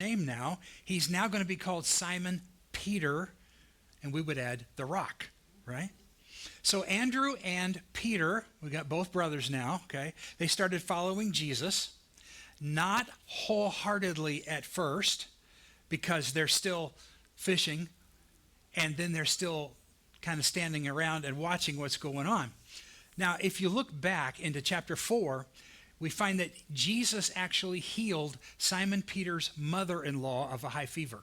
name now. He's now going to be called Simon Peter, and we would add the rock, right? So Andrew and Peter, we got both brothers now, okay? They started following Jesus, not wholeheartedly at first, because they're still fishing, and then they're still kind of standing around and watching what's going on. Now, if you look back into chapter 4, we find that Jesus actually healed Simon Peter's mother-in-law of a high fever.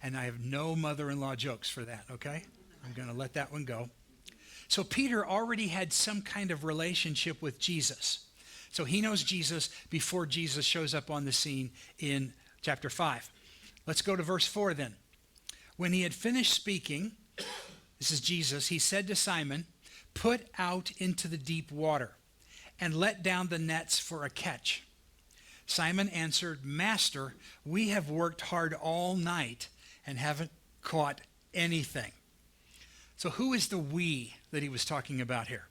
And I have no mother-in-law jokes for that, okay? I'm going to let that one go. So Peter already had some kind of relationship with Jesus. So he knows Jesus before Jesus shows up on the scene in chapter 5. Let's go to verse 4 then. When he had finished speaking, this is Jesus, he said to Simon, "Put out into the deep water and let down the nets for a catch." Simon answered, "Master, we have worked hard all night and haven't caught anything." So who is the we that he was talking about here?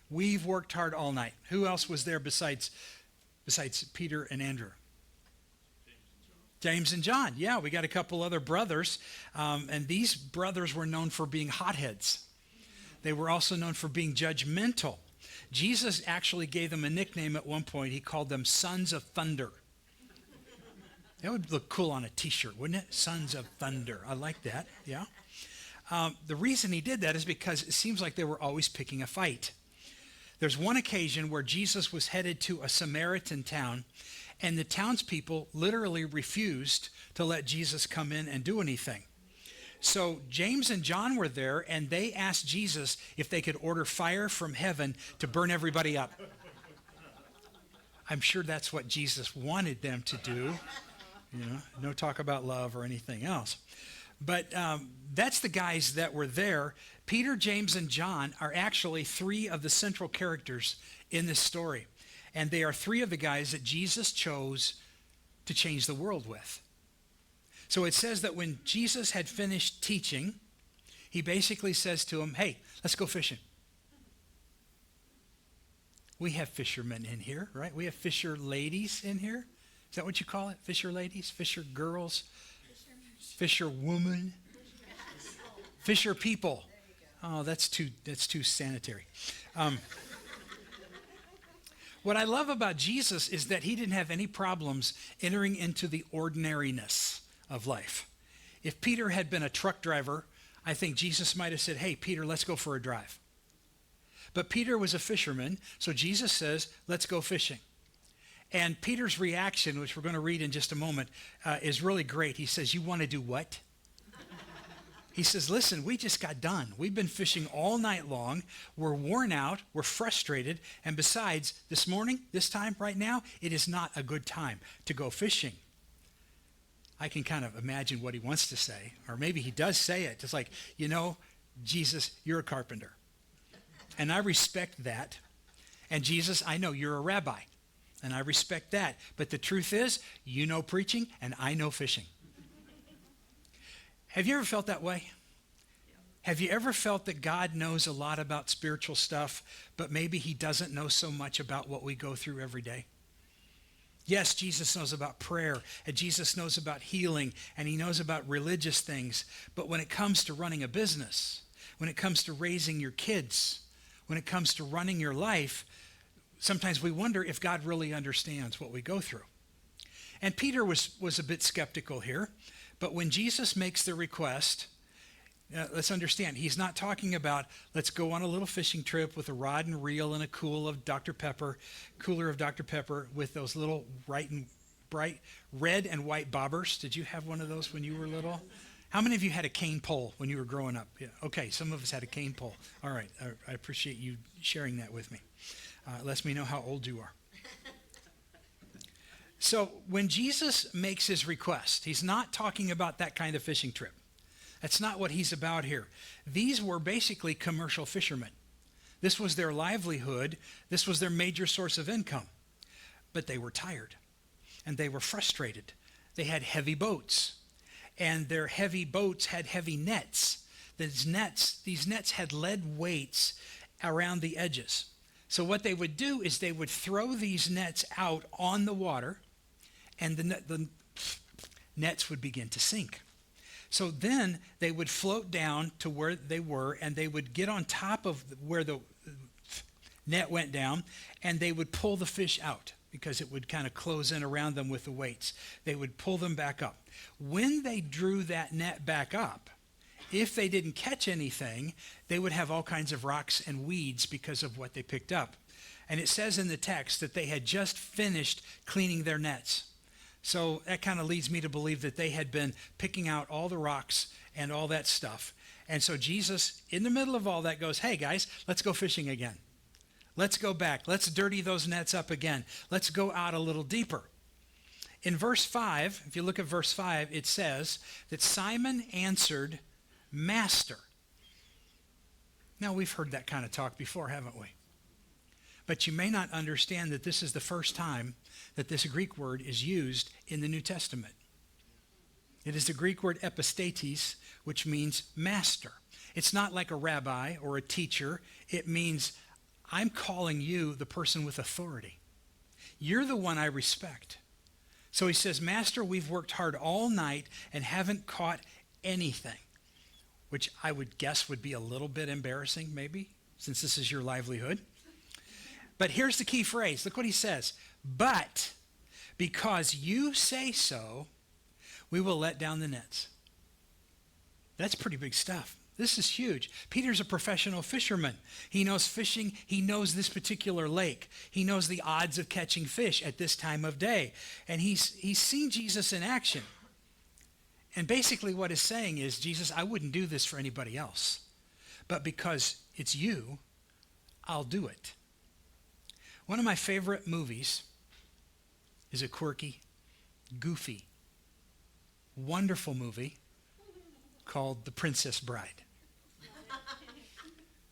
We've worked hard all night. Who else was there besides Peter and Andrew? James and John. Yeah, we got a couple other brothers. And these brothers were known for being hotheads. They were also known for being judgmental. Jesus actually gave them a nickname at one point. He called them Sons of Thunder. That would look cool on a t-shirt, wouldn't it? Sons of Thunder. I like that, yeah. The reason he did that is because it seems like they were always picking a fight. There's one occasion where Jesus was headed to a Samaritan town, and the townspeople literally refused to let Jesus come in and do anything. So James and John were there, and they asked Jesus if they could order fire from heaven to burn everybody up. I'm sure that's what Jesus wanted them to do. You know, no talk about love or anything else. But that's the guys that were there. Peter, James, and John are actually three of the central characters in this story. And they are three of the guys that Jesus chose to change the world with. So it says that when Jesus had finished teaching, he basically says to them, "Hey, let's go fishing." We have fishermen in here, right? We have fisher ladies in here. Is that what you call it? Fisher ladies? Fisher girls? Fisher woman? Fisher people? Oh, that's too sanitary. What I love about Jesus is that he didn't have any problems entering into the ordinariness of life. If Peter had been a truck driver, I think Jesus might have said, "Hey, Peter, let's go for a drive." But Peter was a fisherman, so Jesus says, "Let's go fishing." And Peter's reaction, which we're going to read in just a moment, is really great. He says, "You want to do what?" He says, "Listen, we just got done. We've been fishing all night long. We're worn out. We're frustrated. And besides, this morning, this time, right now, it is not a good time to go fishing." I can kind of imagine what he wants to say. Or maybe he does say it. It's like, "You know, Jesus, you're a carpenter. And I respect that. And Jesus, I know you're a rabbi. And I respect that. But the truth is, you know preaching and I know fishing." Have you ever felt that way? Have you ever felt that God knows a lot about spiritual stuff, but maybe he doesn't know so much about what we go through every day? Yes, Jesus knows about prayer, and Jesus knows about healing, and he knows about religious things. But when it comes to running a business, when it comes to raising your kids, when it comes to running your life, sometimes we wonder if God really understands what we go through. And Peter was a bit skeptical here. But when Jesus makes the request, let's understand, he's not talking about let's go on a little fishing trip with a rod and reel and a cooler of Dr. Pepper with those little bright red and white bobbers. Did you have one of those when you were little? How many of you had a cane pole when you were growing up? Yeah, okay, some of us had a cane pole. All right, I appreciate you sharing that with me. It lets me know how old you are. So when Jesus makes his request, he's not talking about that kind of fishing trip. That's not what he's about here. These were basically commercial fishermen. This was their livelihood. This was their major source of income. But they were tired and they were frustrated. They had heavy boats, and their heavy boats had heavy nets. These nets had lead weights around the edges. So what they would do is they would throw these nets out on the water, and nets would begin to sink. So then they would float down to where they were, and they would get on top of where the net went down, and they would pull the fish out because it would kind of close in around them with the weights. They would pull them back up. When they drew that net back up, if they didn't catch anything, they would have all kinds of rocks and weeds because of what they picked up. And it says in the text that they had just finished cleaning their nets. So that kind of leads me to believe that they had been picking out all the rocks and all that stuff. And so Jesus, in the middle of all that, goes, hey guys, let's go fishing again. Let's go back. Let's dirty those nets up again. Let's go out a little deeper. In verse 5, if you look at verse 5, it says that Simon answered, Master. Now we've heard that kind of talk before, haven't we? But you may not understand that this is the first time that this Greek word is used in the New Testament. It is the Greek word epistates, which means master. It's not like a rabbi or a teacher. It means I'm calling you the person with authority. You're the one I respect. So he says, Master, we've worked hard all night and haven't caught anything, which I would guess would be a little bit embarrassing maybe, since this is your livelihood. But here's the key phrase. Look what he says. But because you say so, we will let down the nets. That's pretty big stuff. This is huge. Peter's a professional fisherman. He knows fishing. He knows this particular lake. He knows the odds of catching fish at this time of day. And he's seen Jesus in action. And basically what he's saying is, Jesus, I wouldn't do this for anybody else. But because it's you, I'll do it. One of my favorite movies is a quirky, goofy, wonderful movie called The Princess Bride.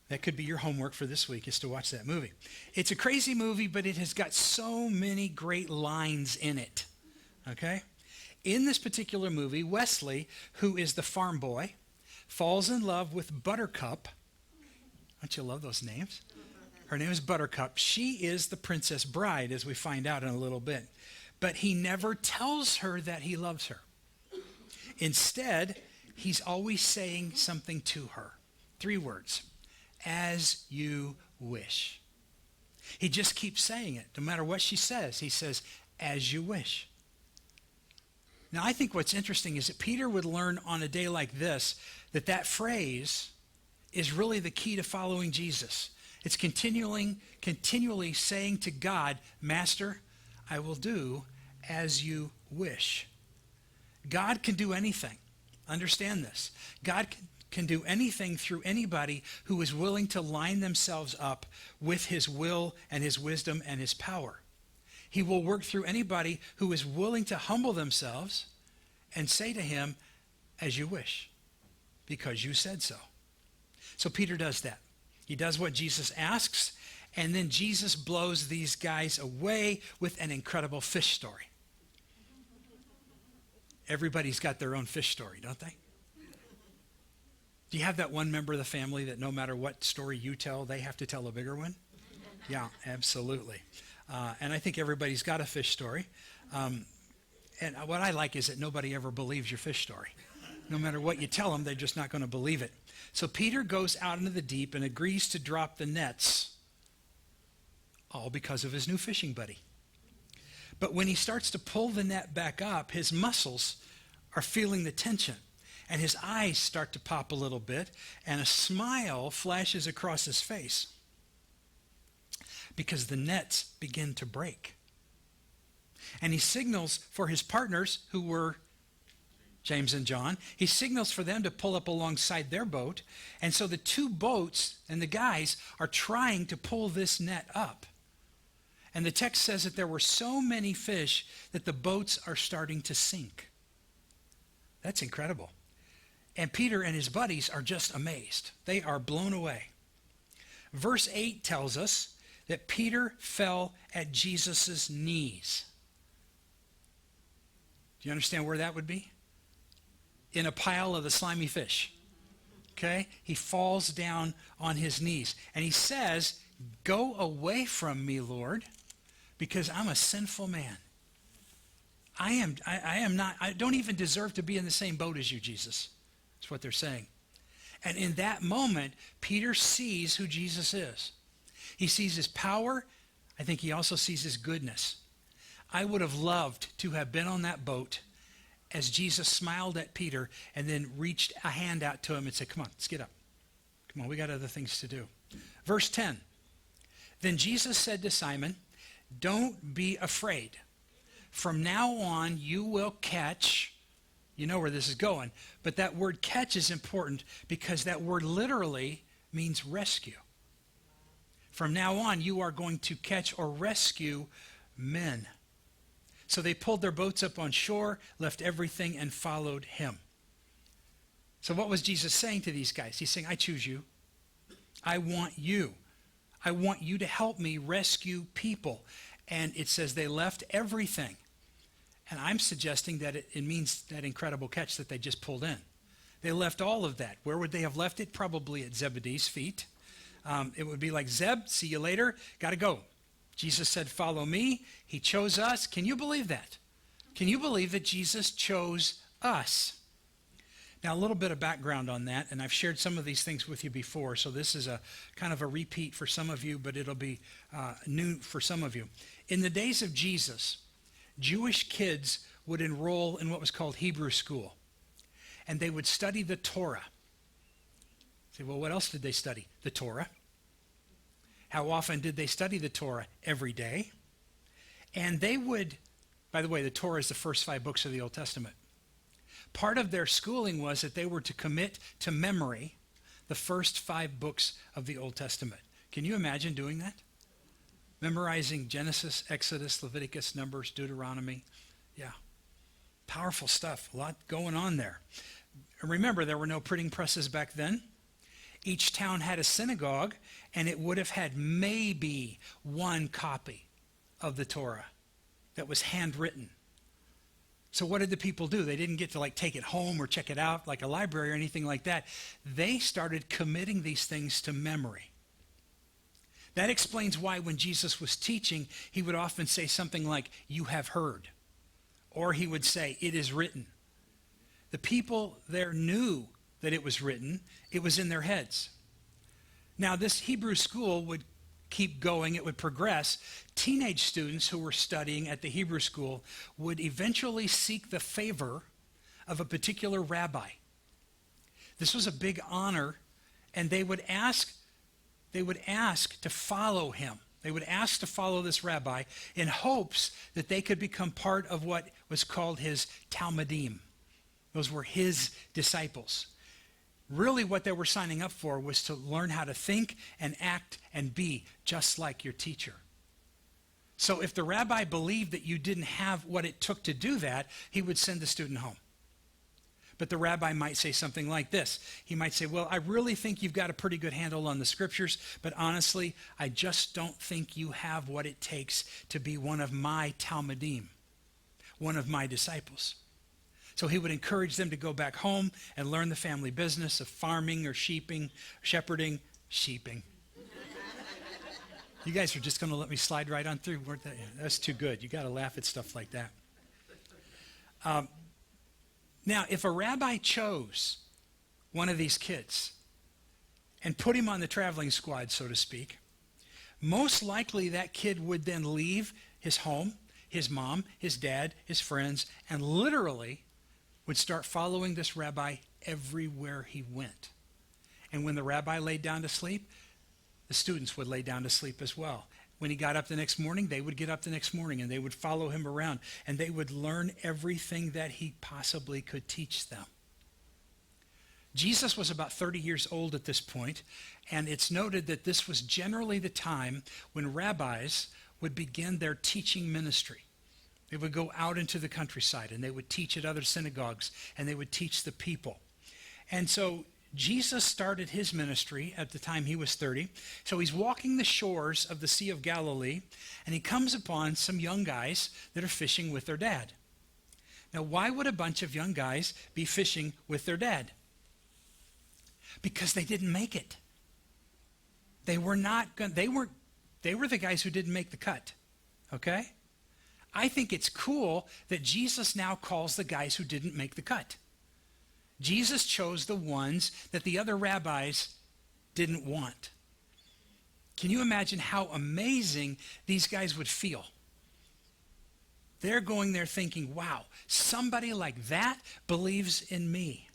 That could be your homework for this week, is to watch that movie. It's a crazy movie, but it has got so many great lines in it. Okay? In this particular movie, Wesley, who is the farm boy, falls in love with Buttercup. Don't you love those names? Her name is Buttercup. She is the Princess Bride, as we find out in a little bit. But he never tells her that he loves her. Instead, he's always saying something to her. 3 words. As you wish. He just keeps saying it. No matter what she says, he says, as you wish. Now, I think what's interesting is that Peter would learn on a day like this that that phrase is really the key to following Jesus. It's continually saying to God, Master, I will do as you wish. God can do anything. Understand this. God can do anything through anybody who is willing to line themselves up with his will and his wisdom and his power. He will work through anybody who is willing to humble themselves and say to him, as you wish, because you said so. So Peter does that. He does what Jesus asks, and then Jesus blows these guys away with an incredible fish story. Everybody's got their own fish story, don't they? Do you have that one member of the family that no matter what story you tell, they have to tell a bigger one? Yeah, absolutely. And I think everybody's got a fish story. And what I like is that nobody ever believes your fish story. No matter what you tell them, they're just not going to believe it. So Peter goes out into the deep and agrees to drop the nets, all because of his new fishing buddy. But when he starts to pull the net back up, his muscles are feeling the tension. And his eyes start to pop a little bit, and a smile flashes across his face because the nets begin to break. And he signals for his partners, who were James and John. He signals for them to pull up alongside their boat. And so the 2 boats and the guys are trying to pull this net up. And the text says that there were so many fish that the boats are starting to sink. That's incredible. And Peter and his buddies are just amazed. They are blown away. Verse 8 tells us that Peter fell at Jesus' knees. Do you understand where that would be? In a pile of the slimy fish. Okay? He falls down on his knees. And he says, go away from me, Lord, because I'm a sinful man. I don't even deserve to be in the same boat as you, Jesus. That's what they're saying. And in that moment, Peter sees who Jesus is. He sees his power. I think he also sees his goodness. I would have loved to have been on that boat as Jesus smiled at Peter and then reached a hand out to him and said, come on, let's get up. Come on, we got other things to do. Verse 10. Then Jesus said to Simon, don't be afraid. From now on, you will catch. You know where this is going. But that word catch is important because that word literally means rescue. From now on, you are going to catch or rescue men. So they pulled their boats up on shore, left everything, and followed him. So what was Jesus saying to these guys? He's saying, I choose you. I want you. I want you to help me rescue people. And it says they left everything. And I'm suggesting that it means that incredible catch that they just pulled in. They left all of that. Where would they have left it? Probably at Zebedee's feet. It would be like, Zeb, see you later. Got to go. Jesus said, follow me. He chose us. Can you believe that? Can you believe that Jesus chose us? Now, a little bit of background on that, and I've shared some of these things with you before, so this is a kind of a repeat for some of you, but it'll be new for some of you. In the days of Jesus, Jewish kids would enroll in what was called Hebrew school, and they would study the Torah. Say, well, what else did they study? The Torah. How often did they study the Torah? Every day. And they would, by the way, the Torah is the first 5 books of the Old Testament. Part of their schooling was that they were to commit to memory the first 5 books of the Old Testament. Can you imagine doing that? Memorizing Genesis, Exodus, Leviticus, Numbers, Deuteronomy. Yeah. Powerful stuff. A lot going on there. And remember, there were no printing presses back then. Each town had a synagogue, and it would have had maybe 1 copy of the Torah that was handwritten. So what did the people do? They didn't get to take it home or check it out like a library or anything like that. They started committing these things to memory. That explains why when Jesus was teaching, he would often say something like, you have heard. Or he would say, it is written. The people there knew that it was written. It was in their heads. Now, this Hebrew school would keep going. It would progress. Teenage students who were studying at the Hebrew school would eventually seek the favor of a particular rabbi. This was a big honor, and they would ask to follow him. They would ask to follow this rabbi in hopes that they could become part of what was called his Talmudim. Those were his disciples. Really what they were signing up for was to learn how to think and act and be just like your teacher. So if the rabbi believed that you didn't have what it took to do that, he would send the student home. But the rabbi might say something like this. He might say, well, I really think you've got a pretty good handle on the scriptures, but honestly, I just don't think you have what it takes to be one of my Talmudim, one of my disciples. So he would encourage them to go back home and learn the family business of farming or sheeping. You guys are just going to let me slide right on through. That's too good. You got to laugh at stuff like that. Now, if a rabbi chose one of these kids and put him on the traveling squad, so to speak, most likely that kid would then leave his home, his mom, his dad, his friends, and literally would start following this rabbi everywhere he went. And when the rabbi laid down to sleep, the students would lay down to sleep as well. When he got up the next morning, they would get up the next morning, and they would follow him around, and they would learn everything that he possibly could teach them. Jesus was about 30 years old at this point, and it's noted that this was generally the time when rabbis would begin their teaching ministry. They would go out into the countryside, and they would teach at other synagogues, and they would teach the people. And so Jesus started his ministry at the time he was 30. So he's walking the shores of the Sea of Galilee, and he comes upon some young guys that are fishing with their dad. Now, why would a bunch of young guys be fishing with their dad? Because they didn't make it. They were the guys who didn't make the cut. Okay? I think it's cool that Jesus now calls the guys who didn't make the cut. Jesus chose the ones that the other rabbis didn't want. Can you imagine how amazing these guys would feel? They're going there thinking, wow, somebody like that believes in me.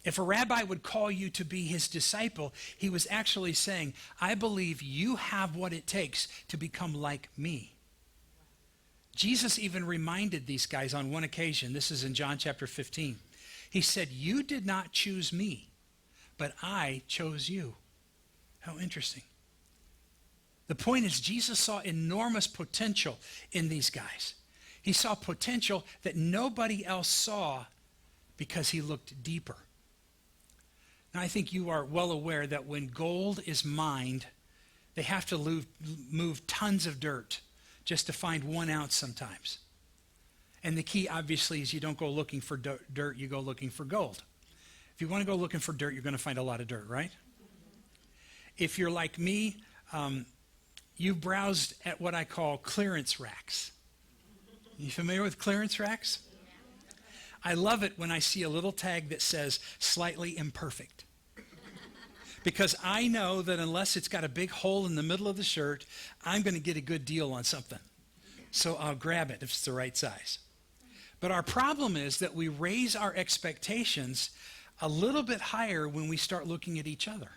If a rabbi would call you to be his disciple, he was actually saying, I believe you have what it takes to become like me. Jesus even reminded these guys on one occasion, this is in John chapter 15. He said, you did not choose me, but I chose you. How interesting. The point is, Jesus saw enormous potential in these guys. He saw potential that nobody else saw because he looked deeper. Now, I think you are well aware that when gold is mined, they have to move tons of dirt just to find 1 ounce sometimes. And the key, obviously, is you don't go looking for dirt, you go looking for gold. If you want to go looking for dirt, you're going to find a lot of dirt, right? If you're like me, you've browsed at what I call clearance racks. You familiar with clearance racks? I love it when I see a little tag that says slightly imperfect. Because I know that unless it's got a big hole in the middle of the shirt, I'm going to get a good deal on something. So I'll grab it if it's the right size. But our problem is that we raise our expectations a little bit higher when we start looking at each other.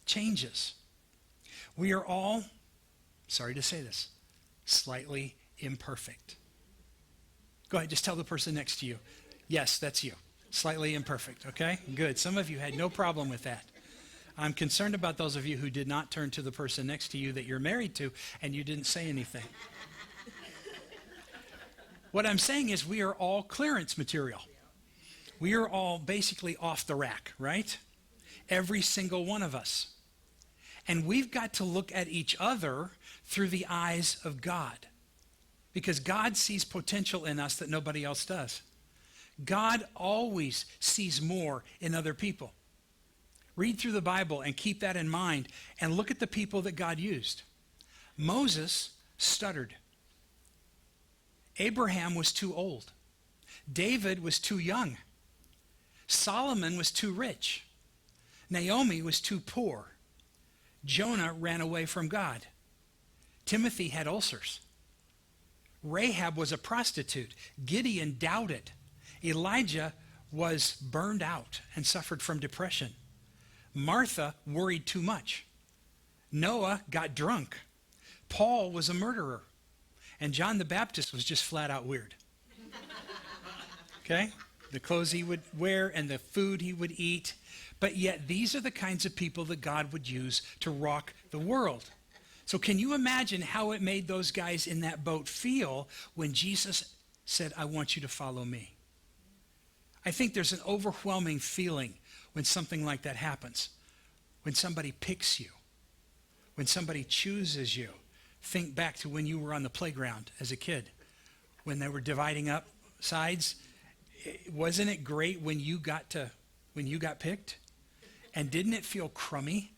Changes. We are all, sorry to say this, slightly imperfect. Go ahead, just tell the person next to you. Yes, that's you. Slightly imperfect, okay? Good. Some of you had no problem with that. I'm concerned about those of you who did not turn to the person next to you that you're married to and you didn't say anything. What I'm saying is we are all clearance material. We are all basically off the rack, right? Every single one of us. And we've got to look at each other through the eyes of God. Because God sees potential in us that nobody else does. God always sees more in other people. Read through the Bible and keep that in mind and look at the people that God used. Moses stuttered. Abraham was too old. David was too young. Solomon was too rich. Naomi was too poor. Jonah ran away from God. Timothy had ulcers. Rahab was a prostitute. Gideon doubted. Elijah was burned out and suffered from depression. Martha worried too much. Noah got drunk. Paul was a murderer. And John the Baptist was just flat out weird. Okay? The clothes he would wear and the food he would eat. But yet these are the kinds of people that God would use to rock the world. So can you imagine how it made those guys in that boat feel when Jesus said, I want you to follow me? I think there's an overwhelming feeling when something like that happens. When somebody picks you. When somebody chooses you. Think back to when you were on the playground as a kid. When they were dividing up sides. Wasn't it great when you got picked? And didn't it feel crummy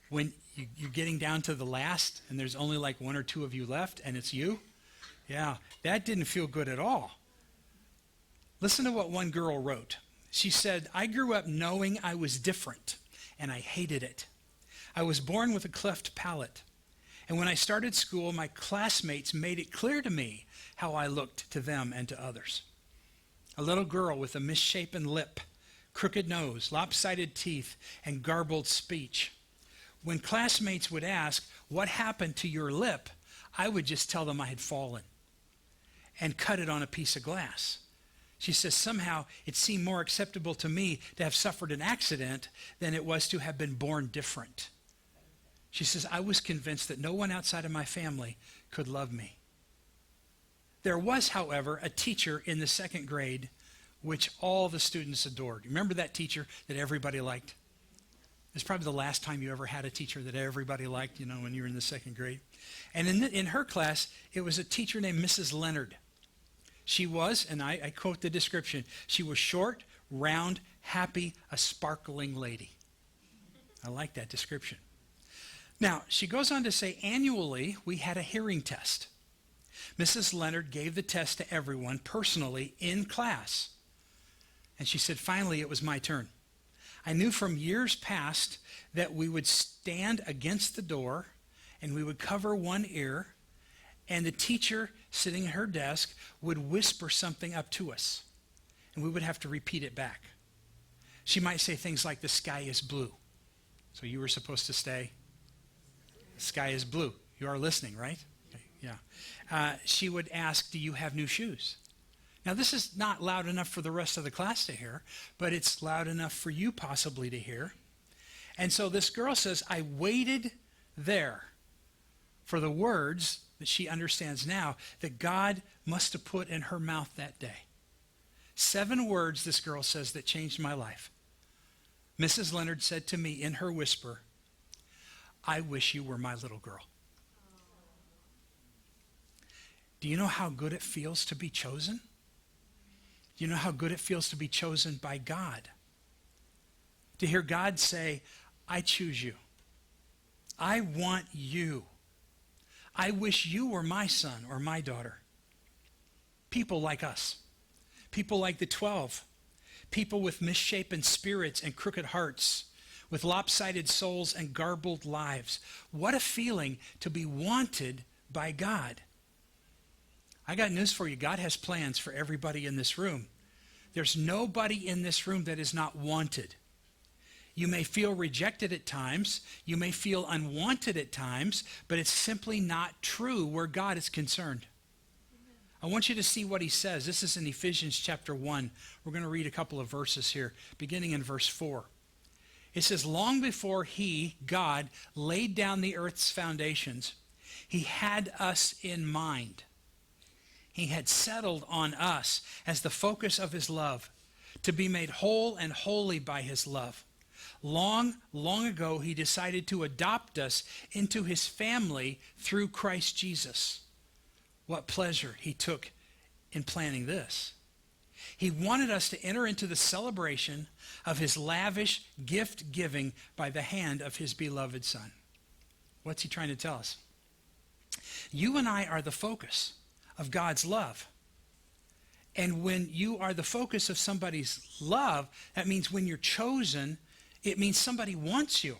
when you're getting down to the last and there's only like 1 or 2 of you left and it's you? Yeah, that didn't feel good at all. Listen to what one girl wrote. She said, I grew up knowing I was different and I hated it. I was born with a cleft palate. And when I started school, my classmates made it clear to me how I looked to them and to others. A little girl with a misshapen lip, crooked nose, lopsided teeth, and garbled speech. When classmates would ask, what happened to your lip? I would just tell them I had fallen and cut it on a piece of glass. She says, somehow it seemed more acceptable to me to have suffered an accident than it was to have been born different. She says, I was convinced that no one outside of my family could love me. There was, however, a teacher in the 2nd grade which all the students adored. Remember that teacher that everybody liked? It's probably the last time you ever had a teacher that everybody liked, when you were in the 2nd grade. And in her class, it was a teacher named Mrs. Leonard. She was, and I quote the description, she was short, round, happy, a sparkling lady. I like that description. Now, she goes on to say, annually, we had a hearing test. Mrs. Leonard gave the test to everyone personally in class. And she said, finally, it was my turn. I knew from years past that we would stand against the door and we would cover one ear, and the teacher sitting at her desk would whisper something up to us, and we would have to repeat it back. She might say things like, the sky is blue. So you were supposed to say, the sky is blue. You are listening, right? Okay, yeah. She would ask, do you have new shoes? Now, this is not loud enough for the rest of the class to hear, but it's loud enough for you possibly to hear. And so this girl says, I waited there for the words that she understands now that God must have put in her mouth that day. 7 words, this girl says, that changed my life. Mrs. Leonard said to me in her whisper, I wish you were my little girl. Do you know how good it feels to be chosen? Do you know how good it feels to be chosen by God? To hear God say, I choose you. I want you. I wish you were my son or my daughter. People like us. People like the 12. People with misshapen spirits and crooked hearts, with lopsided souls and garbled lives. What a feeling to be wanted by God. I got news for you. God has plans for everybody in this room. There's nobody in this room that is not wanted. You may feel rejected at times. You may feel unwanted at times, but it's simply not true where God is concerned. I want you to see what he says. This is in Ephesians chapter 1. We're going to read a couple of verses here, beginning in verse 4. It says, long before he, God, laid down the earth's foundations, he had us in mind. He had settled on us as the focus of his love, to be made whole and holy by his love. Long, long ago, he decided to adopt us into his family through Christ Jesus. What pleasure he took in planning this. He wanted us to enter into the celebration of his lavish gift giving by the hand of his beloved Son. What's he trying to tell us? You and I are the focus of God's love. And when you are the focus of somebody's love, that means when you're chosen, it means somebody wants you.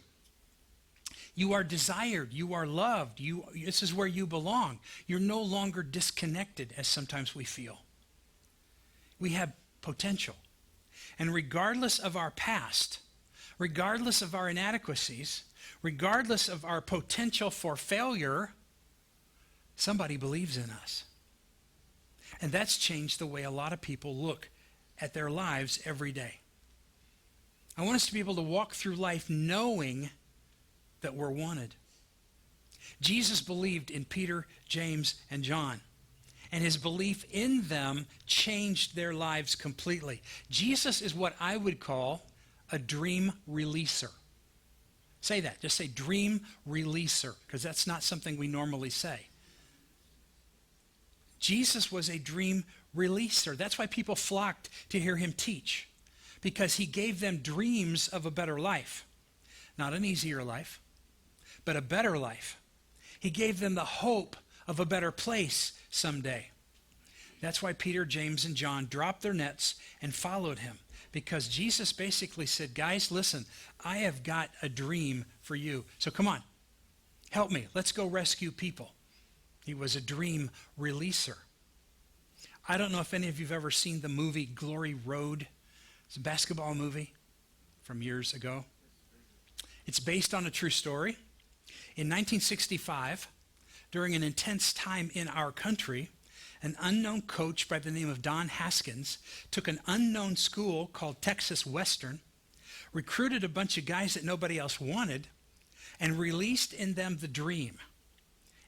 You are desired. You are loved. This is where you belong. You're no longer disconnected, as sometimes we feel. We have potential. And regardless of our past, regardless of our inadequacies, regardless of our potential for failure, somebody believes in us. And that's changed the way a lot of people look at their lives every day. I want us to be able to walk through life knowing that we're wanted. Jesus believed in Peter, James, and John, and his belief in them changed their lives completely. Jesus is what I would call a dream releaser. Say that. Just say dream releaser, because that's not something we normally say. Jesus was a dream releaser. That's why people flocked to hear him teach, because he gave them dreams of a better life. Not an easier life, but a better life. He gave them the hope of a better place someday. That's why Peter, James, and John dropped their nets and followed him, because Jesus basically said, guys, listen, I have got a dream for you. So come on, help me. Let's go rescue people. He was a dream releaser. I don't know if any of you have ever seen the movie Glory Road. It's a basketball movie from years ago. It's based on a true story. In 1965, during an intense time in our country, an unknown coach by the name of Don Haskins took an unknown school called Texas Western, recruited a bunch of guys that nobody else wanted, and released in them the dream.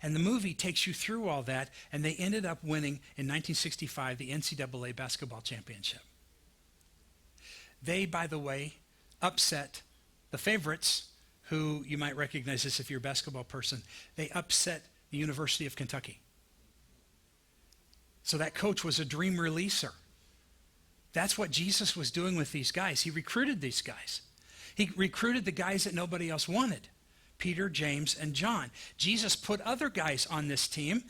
And the movie takes you through all that, and they ended up winning in 1965 the NCAA basketball championship. They, by the way, upset the favorites, who you might recognize this if you're a basketball person. They upset the University of Kentucky. So that coach was a dream releaser. That's what Jesus was doing with these guys. He recruited these guys. He recruited the guys that nobody else wanted. Peter, James, and John. Jesus put other guys on this team.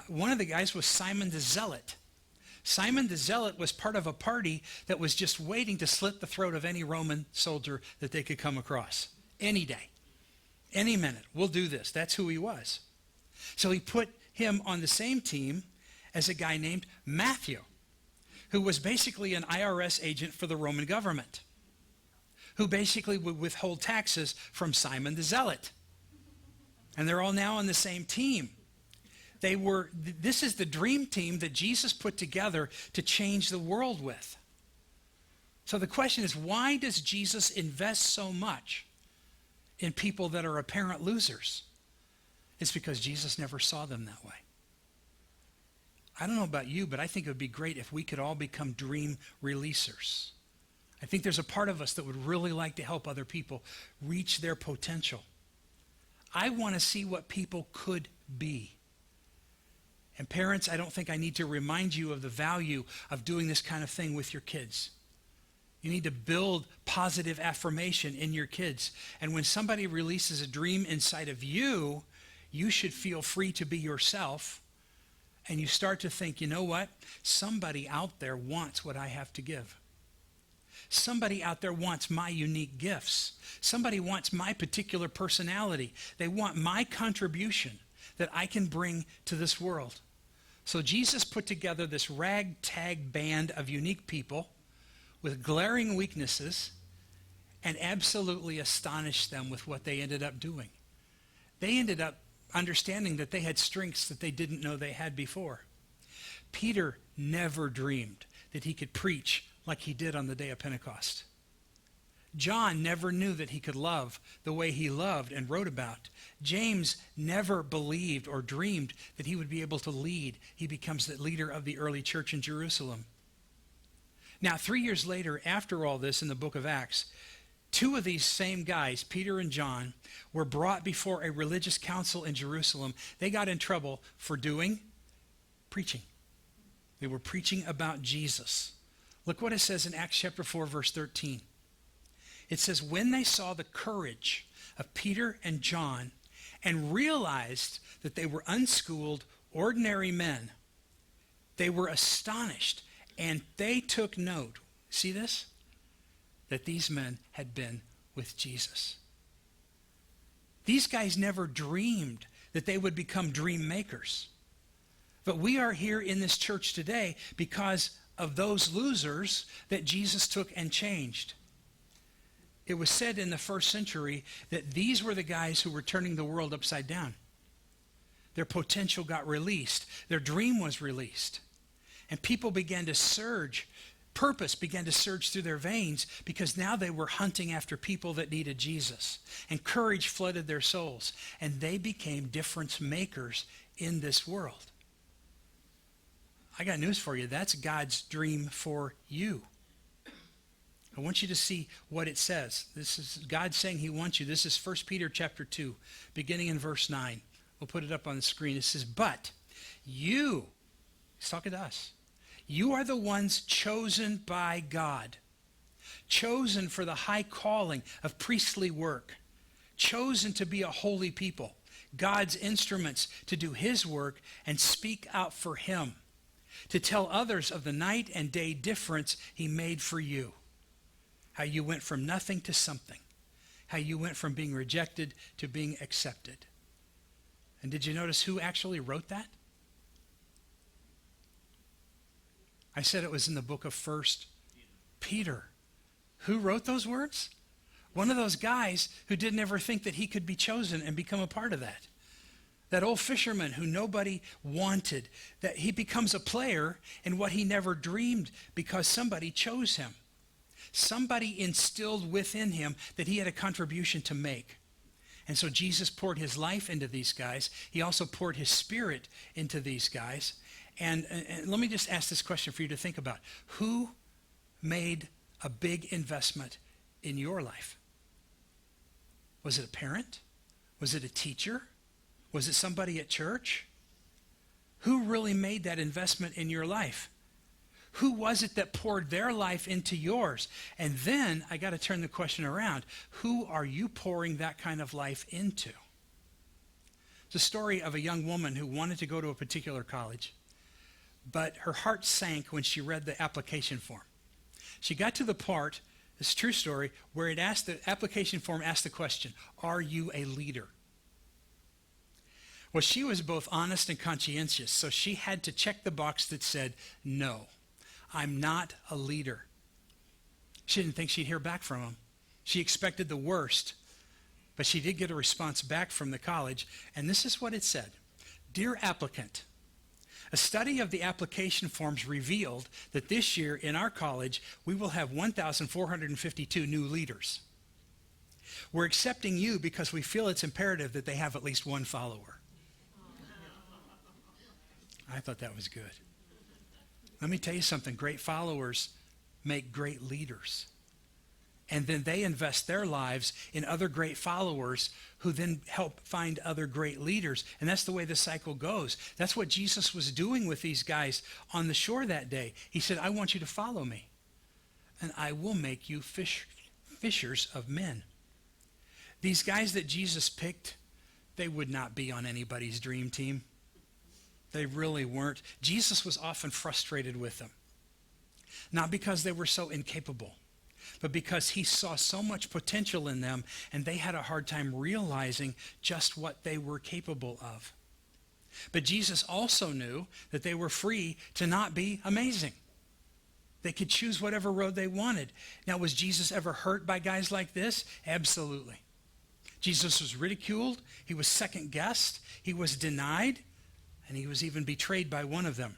One of the guys was Simon the Zealot. Simon the Zealot was part of a party that was just waiting to slit the throat of any Roman soldier that they could come across. Any day, any minute, we'll do this. That's who he was. So he put him on the same team as a guy named Matthew, who was basically an IRS agent for the Roman government, who basically would withhold taxes from Simon the Zealot. And they're all now on the same team. This is the dream team that Jesus put together to change the world with. So the question is, why does Jesus invest so much in people that are apparent losers? It's because Jesus never saw them that way. I don't know about you, but I think it would be great if we could all become dream releasers. I think there's a part of us that would really like to help other people reach their potential. I want to see what people could be. And parents, I don't think I need to remind you of the value of doing this kind of thing with your kids. You need to build positive affirmation in your kids. And when somebody releases a dream inside of you, you should feel free to be yourself. And you start to think, you know what? Somebody out there wants what I have to give. Somebody out there wants my unique gifts. Somebody wants my particular personality. They want my contribution that I can bring to this world. So Jesus put together this ragtag band of unique people with glaring weaknesses and absolutely astonished them with what they ended up doing. They ended up understanding that they had strengths that they didn't know they had before. Peter never dreamed that he could preach like he did on the day of Pentecost. John never knew that he could love the way he loved and wrote about. James never believed or dreamed that he would be able to lead. He becomes the leader of the early church in Jerusalem. Now, 3 years later, after all this in the book of Acts, two of these same guys, Peter and John, were brought before a religious council in Jerusalem. They got in trouble for doing preaching. They were preaching about Jesus. Look what it says in Acts chapter 4, verse 13. It says, when they saw the courage of Peter and John and realized that they were unschooled, ordinary men, they were astonished, and they took note, see this? That these men had been with Jesus. These guys never dreamed that they would become dream makers. But we are here in this church today because of those losers that Jesus took and changed. It was said in the first century that these were the guys who were turning the world upside down. Their potential got released. Their dream was released. And people began to surge. Purpose began to surge through their veins because now they were hunting after people that needed Jesus. And courage flooded their souls. And they became difference makers in this world. I got news for you. That's God's dream for you. I want you to see what it says. This is God saying he wants you. This is 1 Peter chapter 2, beginning in verse 9. We'll put it up on the screen. It says, but you, he's talking to us, you are the ones chosen by God, chosen for the high calling of priestly work, chosen to be a holy people, God's instruments to do his work and speak out for him, to tell others of the night and day difference he made for you. How you went from nothing to something. How you went from being rejected to being accepted. And did you notice who actually wrote that? I said it was in the book of 1 Peter. Who wrote those words? One of those guys who didn't ever think that he could be chosen and become a part of that. That old fisherman who nobody wanted. That he becomes a player in what he never dreamed because somebody chose him. Somebody instilled within him that he had a contribution to make. And so Jesus poured his life into these guys. He also poured his spirit into these guys. And let me just ask this question for you to think about. Who made a big investment in your life? Was it a parent? Was it a teacher? Was it somebody at church? Who really made that investment in your life? Who was it that poured their life into yours? And then I got to turn the question around. Who are you pouring that kind of life into? It's a story of a young woman who wanted to go to a particular college, but her heart sank when she read the application form. She got to the part, it's a true story, where it asked, the application form asked the question, are you a leader? Well, she was both honest and conscientious, so she had to check the box that said, no, I'm not a leader. She didn't think she'd hear back from him. She expected the worst, but she did get a response back from the college, and this is what it said. Dear applicant, a study of the application forms revealed that this year in our college, we will have 1,452 new leaders. We're accepting you because we feel it's imperative that they have at least one follower. I thought that was good. Let me tell you something. Great followers make great leaders. And then they invest their lives in other great followers who then help find other great leaders. And that's the way the cycle goes. That's what Jesus was doing with these guys on the shore that day. He said, I want you to follow me, and I will make you fishers of men. These guys that Jesus picked, they would not be on anybody's dream team. They really weren't. Jesus was often frustrated with them. Not because they were so incapable, but because he saw so much potential in them, and they had a hard time realizing just what they were capable of. But Jesus also knew that they were free to not be amazing. They could choose whatever road they wanted. Now, was Jesus ever hurt by guys like this? Absolutely. Jesus was ridiculed. He was second-guessed. He was denied. And he was even betrayed by one of them.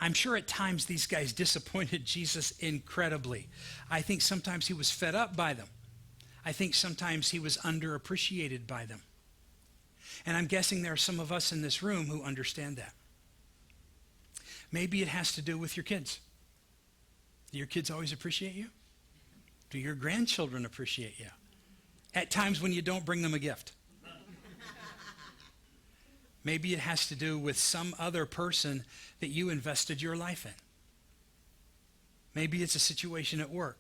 I'm sure at times these guys disappointed Jesus incredibly. I think sometimes he was fed up by them. I think sometimes he was underappreciated by them. And I'm guessing there are some of us in this room who understand that. Maybe it has to do with your kids. Do your kids always appreciate you? Do your grandchildren appreciate you? At times when you don't bring them a gift. Maybe it has to do with some other person that you invested your life in. Maybe it's a situation at work.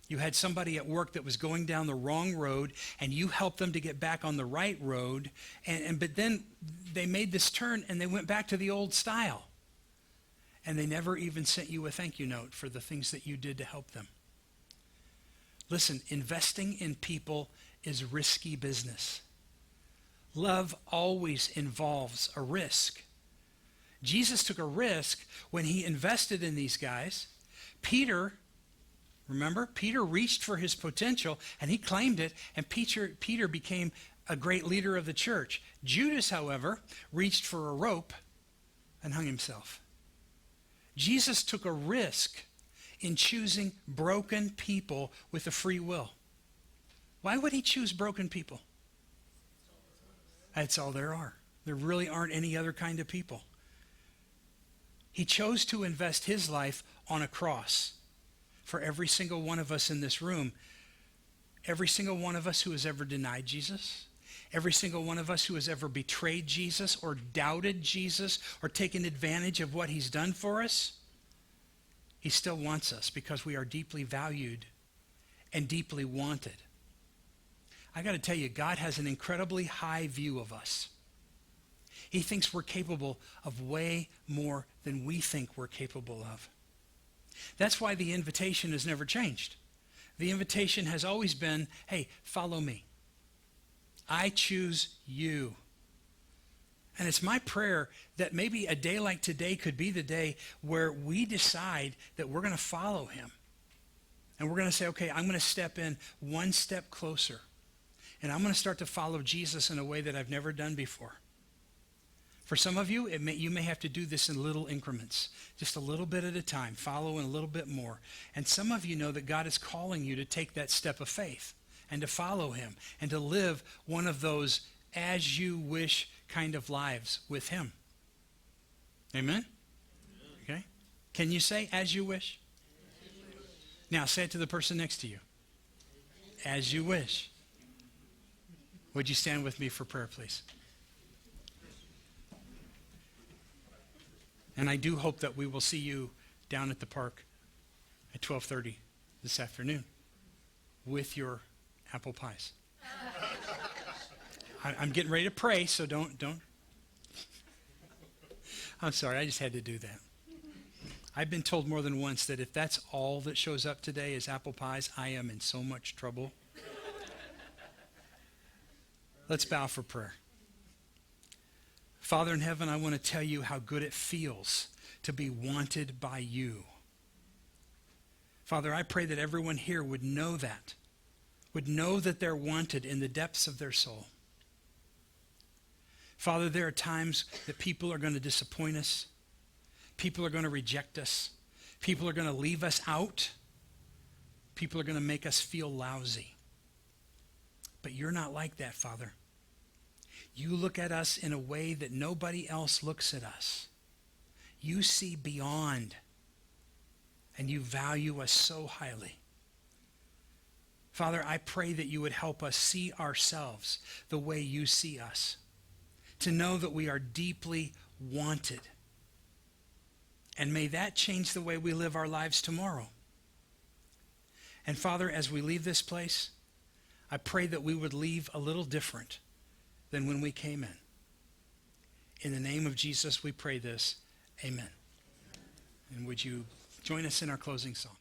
You had somebody at work that was going down the wrong road, and you helped them to get back on the right road, but then they made this turn and they went back to the old style. And they never even sent you a thank you note for the things that you did to help them. Listen, investing in people is risky business. Love always involves a risk. Jesus took a risk when he invested in these guys. Peter, remember, Peter reached for his potential and he claimed it, and Peter became a great leader of the church. Judas, however, reached for a rope and hung himself. Jesus took a risk in choosing broken people with a free will. Why would he choose broken people? That's all there are. There really aren't any other kind of people. He chose to invest his life on a cross for every single one of us in this room. Every single one of us who has ever denied Jesus. Every single one of us who has ever betrayed Jesus or doubted Jesus or taken advantage of what he's done for us. He still wants us because we are deeply valued and deeply wanted. I got to tell you, God has an incredibly high view of us. He thinks we're capable of way more than we think we're capable of. That's why the invitation has never changed. The invitation has always been, hey, follow me. I choose you. And it's my prayer that maybe a day like today could be the day where we decide that we're going to follow him. And we're going to say, okay, I'm going to step in one step closer. And I'm going to start to follow Jesus in a way that I've never done before. For some of you, you may have to do this in little increments, just a little bit at a time, following a little bit more. And some of you know that God is calling you to take that step of faith and to follow him and to live one of those as you wish kind of lives with him. Amen? Okay? Can you say as you wish? Now say it to the person next to you. As you wish. Would you stand with me for prayer, please? And I do hope that we will see you down at the park at 12:30 this afternoon with your apple pies. I'm getting ready to pray, so don't. I'm sorry, I just had to do that. I've been told more than once that if that's all that shows up today is apple pies, I am in so much trouble. Let's bow for prayer. Father in heaven, I want to tell you how good it feels to be wanted by you. Father, I pray that everyone here would know that they're wanted in the depths of their soul. Father, there are times that people are going to disappoint us. People are going to reject us. People are going to leave us out. People are going to make us feel lousy. But you're not like that, Father. You look at us in a way that nobody else looks at us. You see beyond, and you value us so highly. Father, I pray that you would help us see ourselves the way you see us, to know that we are deeply wanted. And may that change the way we live our lives tomorrow. And Father, as we leave this place, I pray that we would leave a little different than when we came in. In the name of Jesus, we pray this. Amen. And would you join us in our closing song?